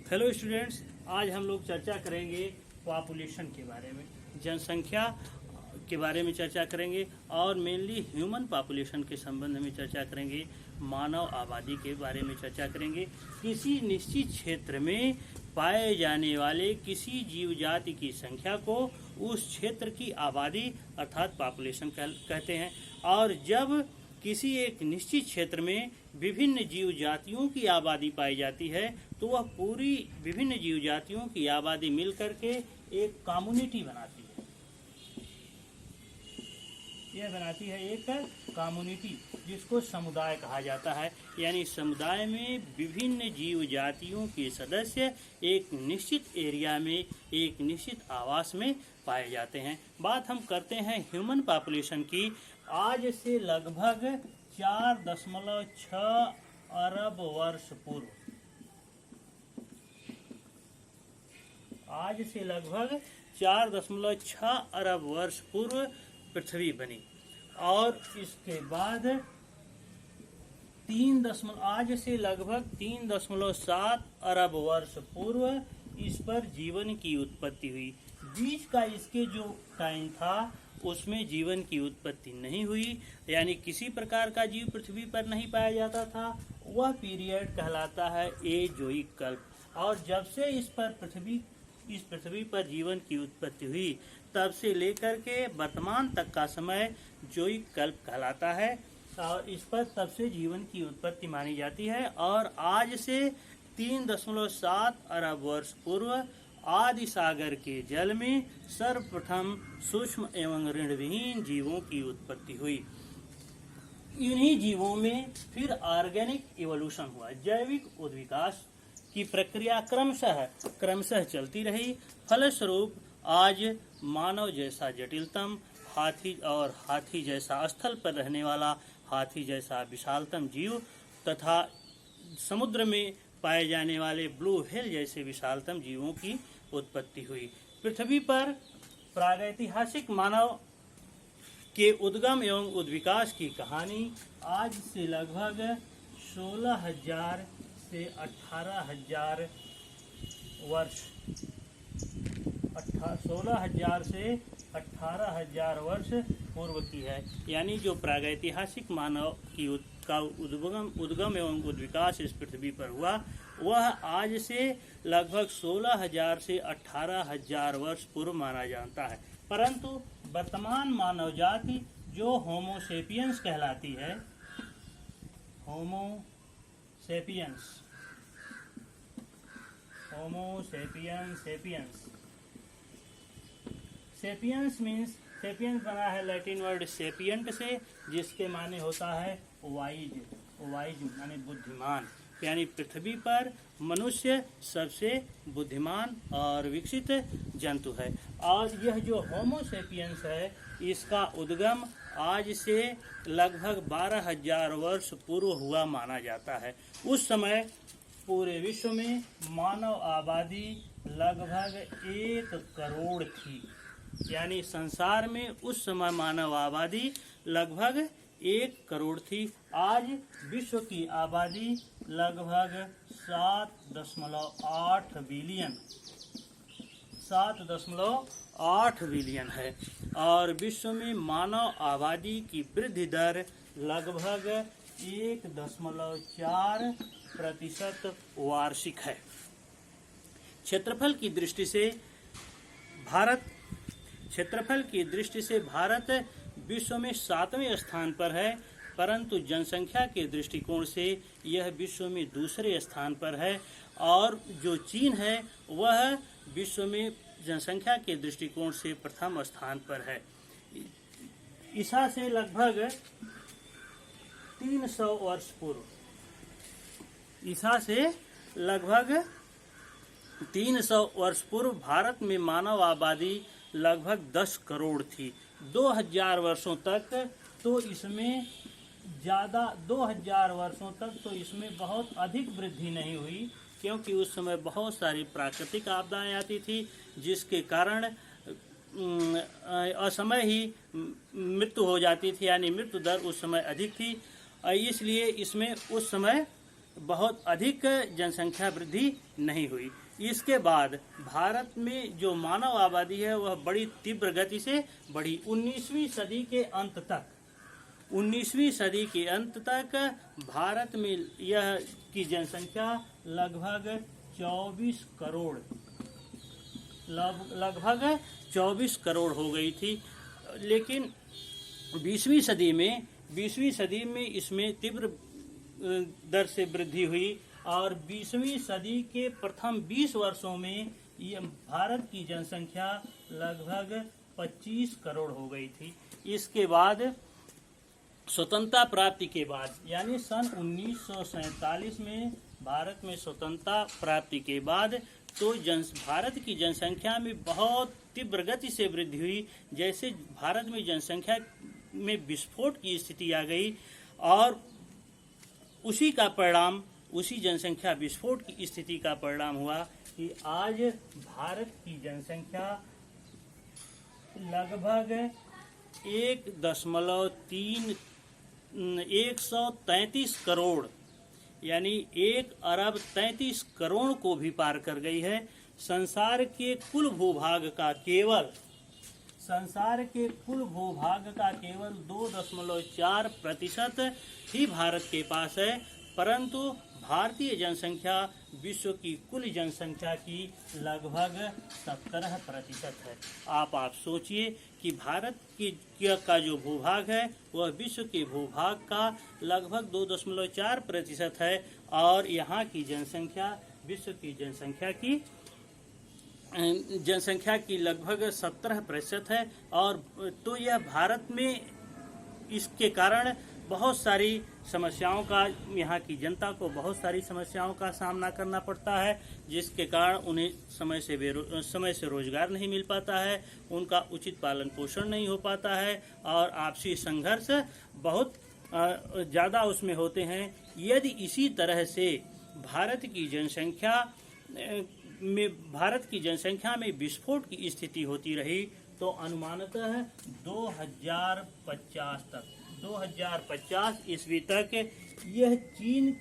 Hello students, आज हम लोग चर्चा करेंगे पॉपुलेशन के बारे में, जनसंख्या के बारे में चर्चा करेंगे और मेनली ह्यूमन पॉपुलेशन के संबंध में चर्चा करेंगे, मानव आबादी के बारे में चर्चा करेंगे। किसी निश्चित क्षेत्र में पाए जाने वाले किसी जीव जाति की संख्या को उस क्षेत्र की आबादी अर्थात पॉपुलेशन कहते हैं। और जब किसी एक निश्चित क्षेत्र में विभिन्न जीव जातियों की आबादी पाई जाती है तो वह पूरी विभिन्न जीव जातियों की आबादी मिलकर के एक कम्युनिटी बनाती है। यह बनाती है एक कम्युनिटी जिसको समुदाय कहा जाता है। यानी समुदाय में विभिन्न जीव जातियों के सदस्य एक निश्चित एरिया में एक निश्चित आवास में पाए जाते हैं। बात हम करते हैं ह्यूमन पॉपुलेशन की। आज से लगभग 4.6 अरब वर्ष पूर्व, आज से लगभग 4.6 अरब वर्ष पूर्व पृथ्वी बनी और इसके बाद आज से लगभग 3.7 अरब वर्ष पूर्व इस पर जीवन की उत्पत्ति हुई। बीच का इसके जो टाइम था उसमें जीवन की उत्पत्ति नहीं हुई, यानी किसी प्रकार का जीव पृथ्वी पर नहीं पाया जाता था। वह पीरियड कहलाता है एजोइक कल्प। और जब से इस पृथ्वी पर जीवन की उत्पत्ति हुई तब से लेकर के वर्तमान तक का समय जोइक कल्प कहलाता है और इस पर तब से जीवन की उत्पत्ति मानी जाती है। और आज से 3.7 अरब वर्ष पूर्व आदि सागर के जल में सर्वप्रथम सूक्ष्म एवं ऋणविहीन जीवों की उत्पत्ति हुई। इन्हीं जीवों में फिर ऑर्गेनिक इवोल्यूशन हुआ, जैविक उद्विकास की प्रक्रिया क्रमशः चलती रही। फलस्वरूप आज मानव जैसा जटिलतम हाथी जैसा स्थल पर रहने वाला हाथी जैसा विशालतम जीव तथा समुद्र में पाए जाने वाले ब्लू व्हेल जैसे विशालतम जीवों की उत्पत्ति हुई। पृथ्वी पर प्रागैतिहासिक मानव के उद्गम एवं उद्विकास की कहानी आज से लगभग 16,000 से 18,000 वर्ष 16,000 से 18,000 वर्ष पूर्व की है। यानी जो प्रागैतिहासिक मानव का उद्गम एवं उद्विकास इस पृथ्वी पर हुआ वह आज से लगभग 16,000 से 18,000 वर्ष पूर्व माना जाता है। परंतु वर्तमान मानव जाति जो होमो सेपियंस कहलाती है, होमो सेपियंस मीन्स सेपियंस बना है लैटिन वर्ड सेपियंट से, जिसके माने होता है वाइज यानी बुद्धिमान। यानी पृथ्वी पर मनुष्य सबसे बुद्धिमान और विकसित जंतु है। और यह जो होमो सेपियंस है इसका उद्गम आज से लगभग 12,000 वर्ष पूर्व हुआ माना जाता है। उस समय पूरे विश्व में मानव आबादी लगभग 1 करोड़ थी। यानी संसार में उस समय मानव आबादी लगभग 1 करोड़ थी। आज विश्व की आबादी लगभग 7.8 बिलियन है और विश्व में मानव आबादी की वृद्धि दर लगभग 1.4% वार्षिक है। क्षेत्रफल की दृष्टि से भारत विश्व में 7वें स्थान पर है, परंतु जनसंख्या के दृष्टिकोण से यह विश्व में दूसरे स्थान पर है। और जो चीन है वह विश्व में जनसंख्या के दृष्टिकोण से प्रथम स्थान पर है। ईसा से लगभग 300 वर्ष पूर्व भारत में मानव आबादी लगभग 10 करोड़ थी। 2000 वर्षों तक तो इसमें बहुत अधिक वृद्धि नहीं हुई, क्योंकि उस समय बहुत सारी प्राकृतिक आपदाएं आती थी जिसके कारण असमय ही मृत्यु हो जाती थी। यानी मृत्यु दर उस समय अधिक थी, इसलिए इसमें उस समय बहुत अधिक जनसंख्या वृद्धि नहीं हुई। इसके बाद भारत में जो मानव आबादी है वह बड़ी तीव्र गति से बढ़ी। 19वीं सदी के अंत तक 19वीं सदी के अंत तक भारत में यह की जनसंख्या लगभग 24 करोड़ लगभग 24 करोड़ हो गई थी। लेकिन 20वीं सदी में इसमें तीव्र दर से वृद्धि हुई और 20वीं सदी के प्रथम 20 वर्षों में ये भारत की जनसंख्या लगभग 25 करोड़ हो गई थी। इसके बाद स्वतंत्रता प्राप्ति के बाद यानी सन 1947 में भारत में स्वतंत्रता प्राप्ति के बाद तो भारत की जनसंख्या में बहुत तीव्र गति से वृद्धि हुई। जैसे भारत में जनसंख्या में विस्फोट की स्थिति आ गई और उसी का परिणाम, उसी जनसंख्या विस्फोट की स्थिति का परिणाम हुआ कि आज भारत की जनसंख्या लगभग 133 करोड़ यानी 1 अरब 33 करोड़ को भी पार कर गई है। संसार के कुल भूभाग का केवल 2.4% ही भारत के पास है, परंतु भारतीय जनसंख्या विश्व की कुल जनसंख्या की लगभग 17% है। आप सोचिए कि भारत का जो भूभाग है वह विश्व के भूभाग का लगभग 2.4% है और यहाँ की जनसंख्या विश्व की जनसंख्या की लगभग 17% है। और तो यह भारत में इसके कारण बहुत सारी समस्याओं का, यहाँ की जनता को बहुत सारी समस्याओं का सामना करना पड़ता है, जिसके कारण उन्हें समय से रोजगार नहीं मिल पाता है, उनका उचित पालन पोषण नहीं हो पाता है और आपसी संघर्ष बहुत ज़्यादा उसमें होते हैं। यदि इसी तरह से भारत की जनसंख्या में विस्फोट की स्थिति होती रही तो अनुमानतः 2050 ईस्वी तक यह चीन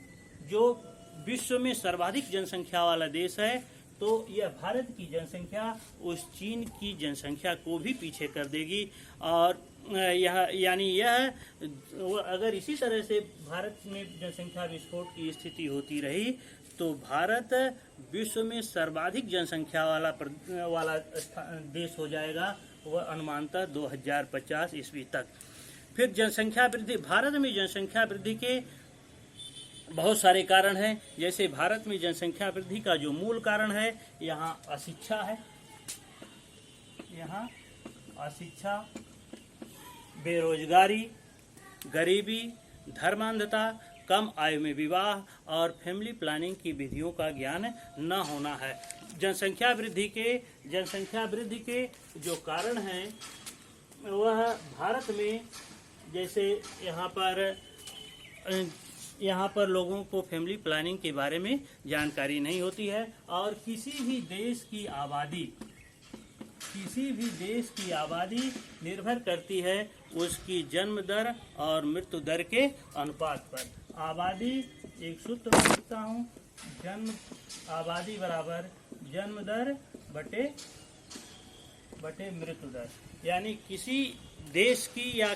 जो विश्व में सर्वाधिक जनसंख्या वाला देश है, तो यह भारत की जनसंख्या उस चीन की जनसंख्या को भी पीछे कर देगी। और यह अगर इसी तरह से भारत में जनसंख्या विस्फोट की स्थिति होती रही तो भारत विश्व में सर्वाधिक जनसंख्या वाला देश हो जाएगा, वह अनुमानतः 2050 ईस्वी तक। फिर जनसंख्या वृद्धि, भारत में जनसंख्या वृद्धि के बहुत सारे कारण हैं। जैसे भारत में जनसंख्या वृद्धि का जो मूल कारण है, यहाँ अशिक्षा है, बेरोजगारी, गरीबी, धर्मांधता, कम आयु में विवाह और फैमिली प्लानिंग की विधियों का ज्ञान न होना है। जनसंख्या वृद्धि के जो कारण हैं वह भारत में, जैसे यहाँ पर लोगों को फैमिली प्लानिंग के बारे में जानकारी नहीं होती है और किसी भी देश की आबादी निर्भर करती है उसकी जन्म दर और मृत्यु दर के अनुपात पर। आबादी एक सूत्र में लिखता हूँ, आबादी बराबर जन्म दर बटे मृत्यु दर। यानी किसी देश की या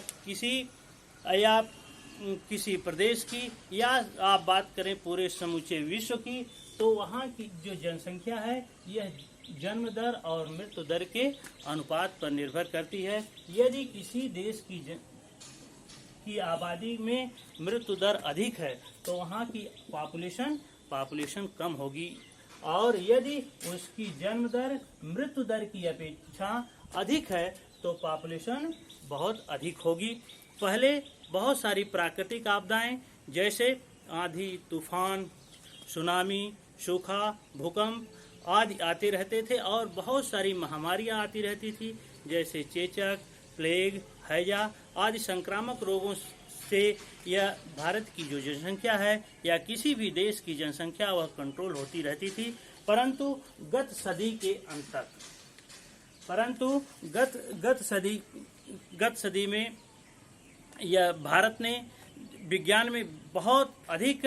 किसी प्रदेश की या आप बात करें पूरे समूचे विश्व की, तो वहाँ की जो जनसंख्या है यह जन्म दर और मृत्यु दर के अनुपात पर निर्भर करती है। यदि किसी देश की आबादी में मृत्यु दर अधिक है तो वहाँ की पॉपुलेशन कम होगी और यदि उसकी जन्म दर मृत्यु दर की अपेक्षा अधिक है तो पॉपुलेशन बहुत अधिक होगी। पहले बहुत सारी प्राकृतिक आपदाएं जैसे आंधी, तूफान, सुनामी, सूखा, भूकंप आदि आते रहते थे और बहुत सारी महामारियां आती रहती थी, जैसे चेचक, प्लेग, हैजा आदि संक्रामक रोगों से यह भारत की जो जनसंख्या है या किसी भी देश की जनसंख्या वह कंट्रोल होती रहती थी। परंतु गत सदी में यह भारत ने विज्ञान में बहुत अधिक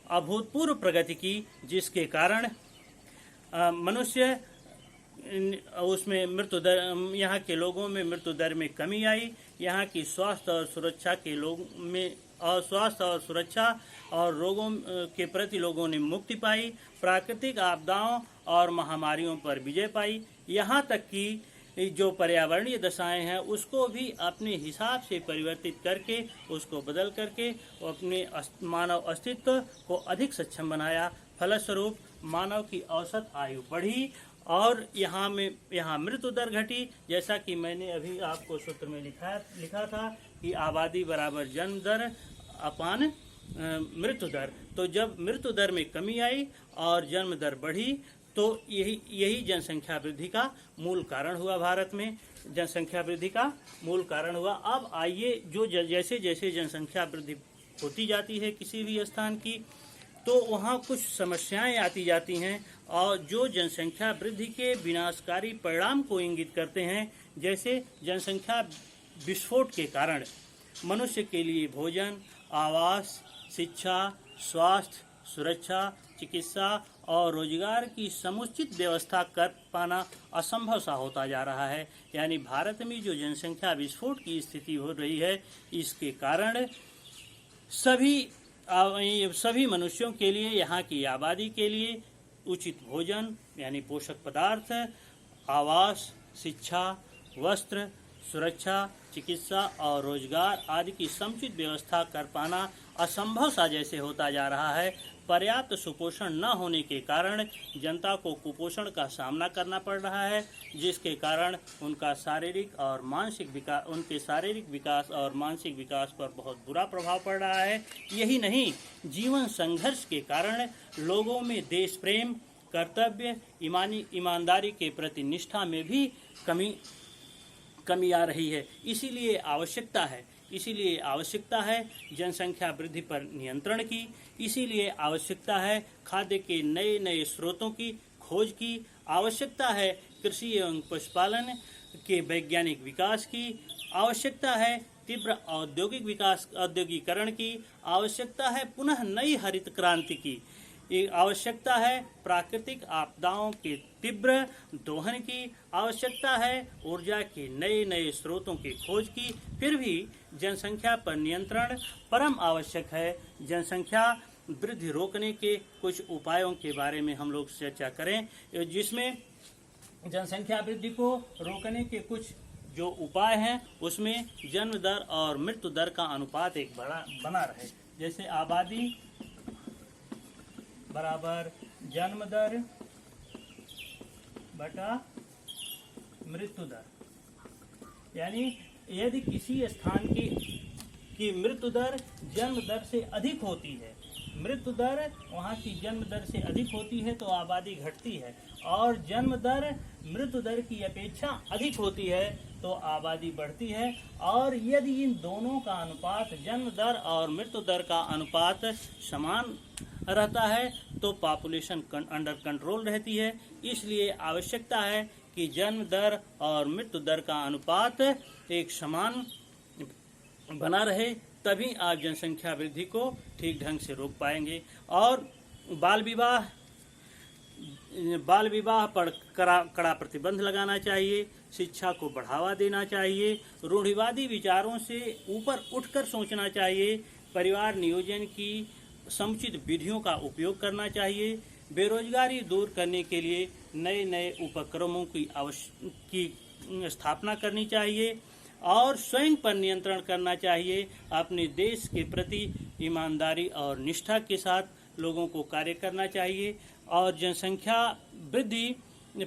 अभूतपूर्व प्रगति की, जिसके कारण मनुष्य उसमें मृत्यु दर, यहाँ के लोगों में मृत्यु दर में कमी आई। यहाँ की स्वास्थ्य और सुरक्षा के लोग में स्वास्थ्य और सुरक्षा और रोगों के प्रति लोगों ने मुक्ति पाई। प्राकृतिक आपदाओं और महामारियों पर विजय पाई। यहाँ तक कि जो पर्यावरणीय दशाएं हैं उसको भी अपने हिसाब से परिवर्तित करके, उसको बदल करके अपने मानव अस्तित्व को अधिक सक्षम बनाया। फलस्वरूप मानव की औसत आयु बढ़ी और यहाँ मृत्यु दर घटी। जैसा कि मैंने अभी आपको सूत्र में लिखा था कि आबादी बराबर जन्म दर अपान मृत्यु दर। तो जब मृत्यु दर में कमी आई और जन्म दर बढ़ी तो यही जनसंख्या वृद्धि का मूल कारण हुआ। भारत में जनसंख्या वृद्धि का मूल कारण हुआ। अब आइए, जो जैसे जैसे जनसंख्या वृद्धि होती जाती है किसी भी स्थान की, तो वहाँ कुछ समस्याएं आती जाती हैं और जो जनसंख्या वृद्धि के विनाशकारी परिणाम को इंगित करते हैं। जैसे जनसंख्या विस्फोट के कारण मनुष्य के लिए भोजन, आवास, शिक्षा, स्वास्थ्य, सुरक्षा, चिकित्सा और रोजगार की समुचित व्यवस्था कर पाना असंभव सा होता जा रहा है। यानी भारत में जो जनसंख्या विस्फोट की स्थिति हो रही है, इसके कारण सभी मनुष्यों के लिए, यहाँ की आबादी के लिए उचित भोजन यानी पोषक पदार्थ, आवास, शिक्षा, वस्त्र, सुरक्षा, चिकित्सा और रोजगार आदि की समुचित व्यवस्था कर पाना असंभव सा जैसे होता जा रहा है। पर्याप्त सुपोषण न होने के कारण जनता को कुपोषण का सामना करना पड़ रहा है, जिसके कारण उनके शारीरिक विकास और मानसिक विकास पर बहुत बुरा प्रभाव पड़ रहा है। यही नहीं, जीवन संघर्ष के कारण लोगों में देश प्रेम, कर्तव्य, ईमानदारी के प्रति निष्ठा में भी कमी आ रही है। इसीलिए आवश्यकता है जनसंख्या वृद्धि पर नियंत्रण की। इसीलिए आवश्यकता है खाद्य के नए नए स्रोतों की खोज की। आवश्यकता है कृषि एवं पशुपालन के वैज्ञानिक विकास की। आवश्यकता है तीव्र औद्योगिकरण की। आवश्यकता है पुनः नई हरित क्रांति की। आवश्यकता है प्राकृतिक आपदाओं के तीव्र दोहन की। आवश्यकता है ऊर्जा के नए नए स्रोतों की खोज की। फिर भी जनसंख्या पर नियंत्रण परम आवश्यक है। जनसंख्या वृद्धि रोकने के कुछ उपायों के बारे में हम लोग चर्चा करें, जिसमें जनसंख्या वृद्धि को रोकने के कुछ जो उपाय हैं उसमें जन्म दर और मृत्यु दर का अनुपात एक बना रहे। जैसे आबादी बराबर जन्म दर बटा मृत्यु दर। यानी यदि किसी स्थान की मृत्यु दर जन्म दर से अधिक होती है, मृत्यु दर वहाँ की जन्म दर से अधिक होती है तो आबादी घटती है, और जन्म दर मृत्यु दर की अपेक्षा अधिक होती है तो आबादी बढ़ती है। और यदि इन दोनों का अनुपात, जन्म दर और मृत्यु दर का अनुपात समान रहता है तो पॉपुलेशन अंडर कंट्रोल रहती है। इसलिए आवश्यकता है कि जन्म दर और मृत्यु दर का अनुपात एक समान बना रहे, तभी आप जनसंख्या वृद्धि को ठीक ढंग से रोक पाएंगे। और बाल विवाह पर कड़ा प्रतिबंध लगाना चाहिए। शिक्षा को बढ़ावा देना चाहिए। रूढ़िवादी विचारों से ऊपर उठकर सोचना चाहिए। परिवार नियोजन की समुचित विधियों का उपयोग करना चाहिए। बेरोजगारी दूर करने के लिए नए नए उपक्रमों की स्थापना करनी चाहिए और स्वयं पर नियंत्रण करना चाहिए। अपने देश के प्रति ईमानदारी और निष्ठा के साथ लोगों को कार्य करना चाहिए और जनसंख्या वृद्धि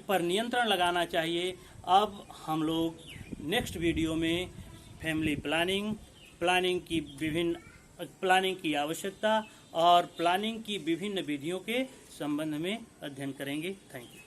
पर नियंत्रण लगाना चाहिए। अब हम लोग नेक्स्ट वीडियो में फैमिली प्लानिंग की आवश्यकता और प्लानिंग की विभिन्न विधियों के संबंध में अध्ययन करेंगे। Thank you.